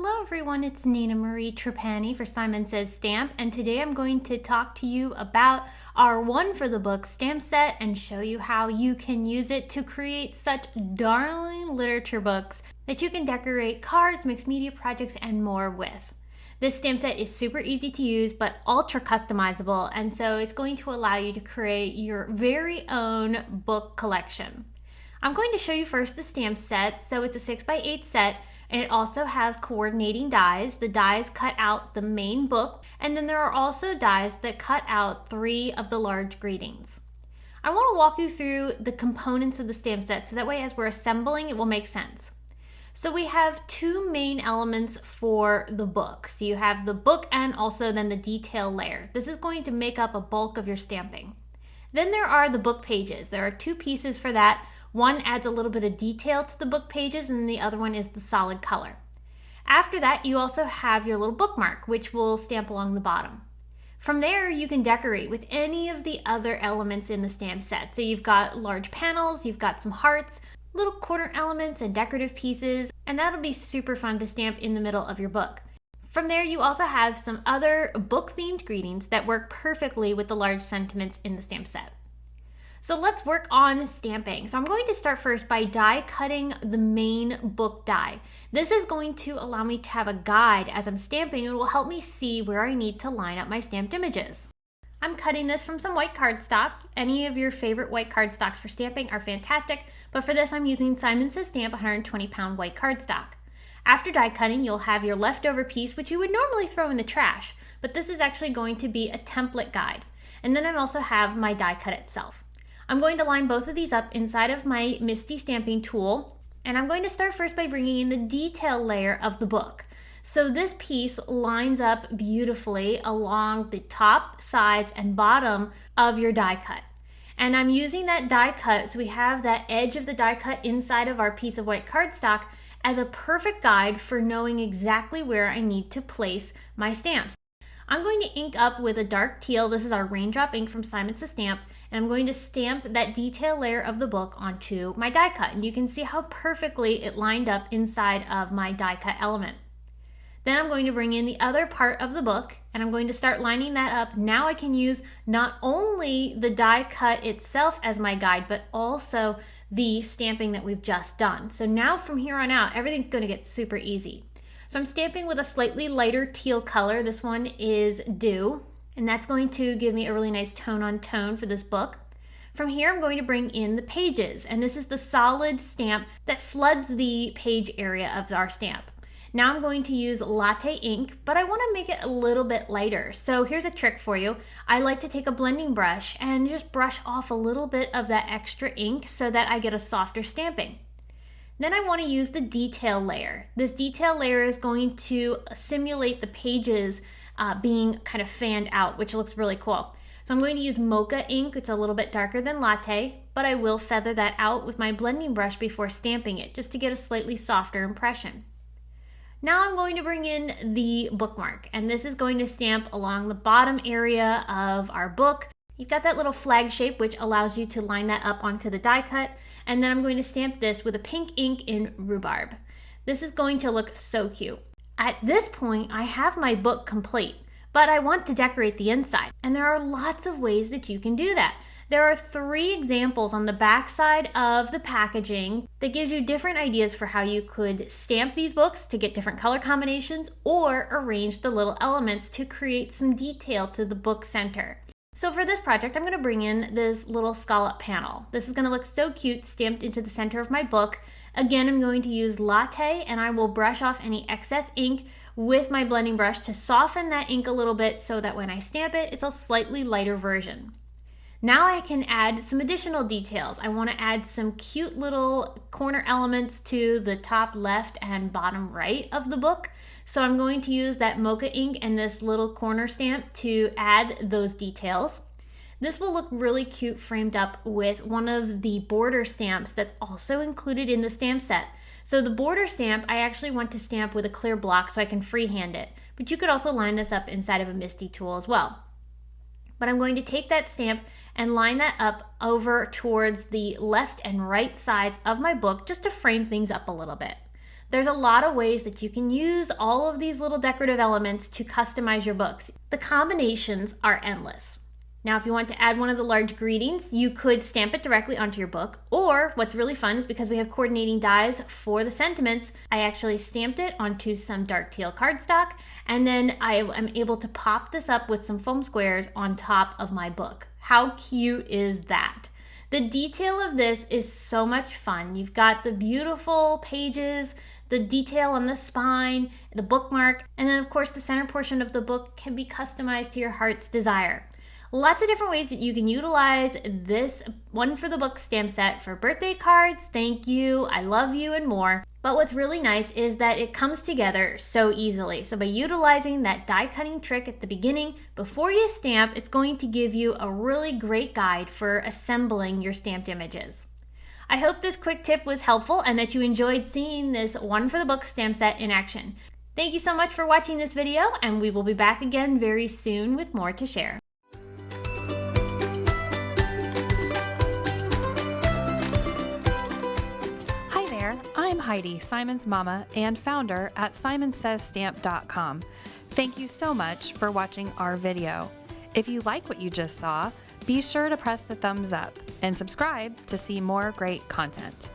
Hello everyone, it's Nina Marie Trapani for Simon Says Stamp, and today I'm going to talk to you about our One for the Book stamp set and show you how you can use it to create such darling literature books that you can decorate cards, mixed media projects, and more with. This stamp set is super easy to use but ultra customizable, and so it's going to allow you to create your very own book collection. I'm going to show you first the stamp set. So it's a 6x8 set, and it also has coordinating dies. The dies cut out the main book, and then there are also dies that cut out 3 of the large greetings. I want to walk you through the components of the stamp set so that way as we're assembling it will make sense. So we have 2 main elements for the book. So you have the book and also then the detail layer. This is going to make up a bulk of your stamping. Then there are the book pages. There are 2 pieces for that. One adds a little bit of detail to the book pages, and the other one is the solid color. After that, you also have your little bookmark, which will stamp along the bottom. From there, you can decorate with any of the other elements in the stamp set. So you've got large panels, you've got some hearts, little corner elements and decorative pieces, and that'll be super fun to stamp in the middle of your book. From there, you also have some other book-themed greetings that work perfectly with the large sentiments in the stamp set. So let's work on stamping. So I'm going to start first by die cutting the main book die. This is going to allow me to have a guide as I'm stamping. It will help me see where I need to line up my stamped images. I'm cutting this from some white cardstock. Any of your favorite white cardstocks for stamping are fantastic, but for this I'm using Simon Says Stamp 120-pound white cardstock. After die cutting, you'll have your leftover piece, which you would normally throw in the trash, but this is actually going to be a template guide. And then I also have my die cut itself. I'm going to line both of these up inside of my MISTI stamping tool, and I'm going to start first by bringing in the detail layer of the book. So this piece lines up beautifully along the top, sides, and bottom of your die cut. And I'm using that die cut, so we have that edge of the die cut inside of our piece of white cardstock as a perfect guide for knowing exactly where I need to place my stamps. I'm going to ink up with a dark teal. This is our Raindrop ink from Simon Says Stamp, and I'm going to stamp that detail layer of the book onto my die cut. And you can see how perfectly it lined up inside of my die cut element. Then I'm going to bring in the other part of the book, and I'm going to start lining that up. Now I can use not only the die cut itself as my guide, but also the stamping that we've just done. So now from here on out, everything's going to get super easy. So I'm stamping with a slightly lighter teal color. This one is Dew, and that's going to give me a really nice tone on tone for this book. From here, I'm going to bring in the pages, and this is the solid stamp that floods the page area of our stamp. Now I'm going to use Latte ink, but I want to make it a little bit lighter. So here's a trick for you. I like to take a blending brush and just brush off a little bit of that extra ink so that I get a softer stamping. Then I want to use the detail layer. This detail layer is going to simulate the pages being kind of fanned out, which looks really cool. So I'm going to use Mocha ink. It's a little bit darker than Latte, but I will feather that out with my blending brush before stamping it, just to get a slightly softer impression. Now I'm going to bring in the bookmark, and this is going to stamp along the bottom area of our book. You've got that little flag shape, which allows you to line that up onto the die cut. And then I'm going to stamp this with a pink ink in Rhubarb. This is going to look so cute. At this point, I have my book complete, but I want to decorate the inside. And there are lots of ways that you can do that. There are 3 examples on the back side of the packaging that gives you different ideas for how you could stamp these books to get different color combinations or arrange the little elements to create some detail to the book center. So for this project, I'm going to bring in this little scallop panel. This is going to look so cute stamped into the center of my book. Again, I'm going to use Latte, and I will brush off any excess ink with my blending brush to soften that ink a little bit so that when I stamp it, it's a slightly lighter version. Now I can add some additional details. I want to add some cute little corner elements to the top left and bottom right of the book. So I'm going to use that Mocha ink and this little corner stamp to add those details. This will look really cute framed up with one of the border stamps that's also included in the stamp set. So the border stamp, I actually want to stamp with a clear block so I can freehand it, but you could also line this up inside of a MISTI tool as well. But I'm going to take that stamp and line that up over towards the left and right sides of my book just to frame things up a little bit. There's a lot of ways that you can use all of these little decorative elements to customize your books. The combinations are endless. Now, if you want to add one of the large greetings, you could stamp it directly onto your book. Or what's really fun is because we have coordinating dies for the sentiments, I actually stamped it onto some dark teal cardstock, and then I am able to pop this up with some foam squares on top of my book. How cute is that? The detail of this is so much fun. You've got the beautiful pages, the detail on the spine, the bookmark, and then of course the center portion of the book can be customized to your heart's desire. Lots of different ways that you can utilize this one for the book stamp set for birthday cards, thank you, I love you, and more. But what's really nice is that it comes together so easily. So by utilizing that die cutting trick at the beginning, before you stamp, it's going to give you a really great guide for assembling your stamped images. I hope this quick tip was helpful and that you enjoyed seeing this one for the book stamp set in action. Thank you so much for watching this video, and we will be back again very soon with more to share. I'm Heidi, Simon's mama and founder at simonsaysstamp.com. Thank you so much for watching our video. If you like what you just saw, be sure to press the thumbs up and subscribe to see more great content.